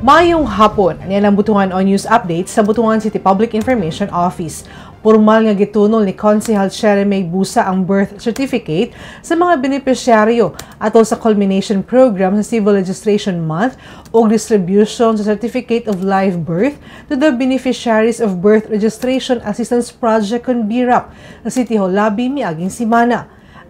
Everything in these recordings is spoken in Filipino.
Mayong hapon, niyan ang Butuan on News Update sa Butuan City Public Information Office. Formal nga gitunol ni Konsehal Sheremay Busa ang birth certificate sa mga benepisyaryo atol sa culmination program sa Civil Registration Month o distribution sa Certificate of Live Birth to the beneficiaries of Birth Registration Assistance Project kon BIRAP sa City Hall Labi miaging simana.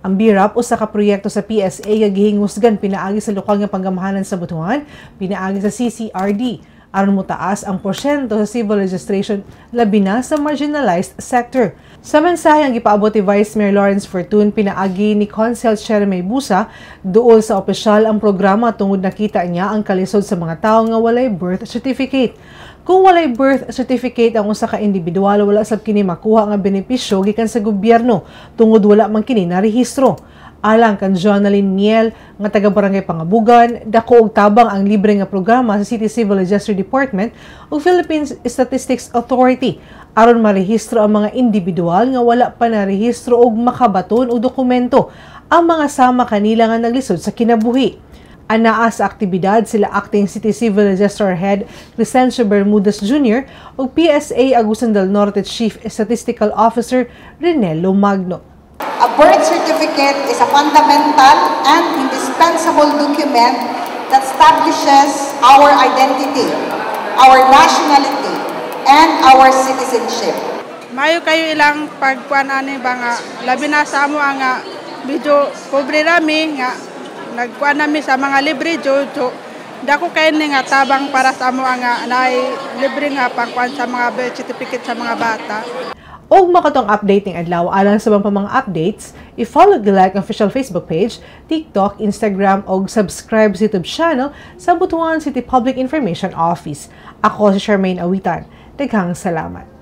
Ang BIRAP usa ka proyekto sa PSA nga gihingusgan pinaagi sa lokal nga panggamahanan sa Butuan, pinaagi sa CCRD aron motaas ang porsyento sa civil registration labi na sa marginalized sector. Sa mensahe ang gipaabot ni Vice Mayor Lawrence Fortun pinaagi ni Konsehal Sheremay Busa, duol sa opisyal ang programa tungod nakita niya ang kalisod sa mga tawo nga walay birth certificate. Kung walay birth certificate ang usa ka individual, wala sab kini makuha nga benepisyo gikan sa gobyerno tungod wala man kini na rehistro. Alang kan Jonaline Miel nga taga Barangay Pangabugan, dako og tabang ang libre nga programa sa City Civil Registry Department ug Philippine Statistics Authority aron marehistro ang mga individual nga wala pa na rehistro og makabaton o dokumento ang mga sama kanila nga naglisod sa kinabuhi. Anaa sa aktibidad sila Acting City Civil Registrar Head Crescencio Bermudez Jr. ug PSA Agusan del Norte Chief Statistical Officer Renelo Magno. A birth certificate is a fundamental and indispensable document that establishes our identity, our nationality, and our citizenship. Mayo kayo ilang pagkuan ani ba nga labi na sa amo nga medyo pobre rami nga nagkuan nami sa mga libre jojo. Dako kay ni nga tabang para sa amo nga naay libre nga pagkuan sa mga birth certificate sa mga bata. Og makatong updating adlaw alang sa mga updates, i-follow the like official Facebook page, TikTok, Instagram og subscribe sa YouTube channel sa Butuan City Public Information Office. Ako si Charmaine Awitan. Daghang salamat.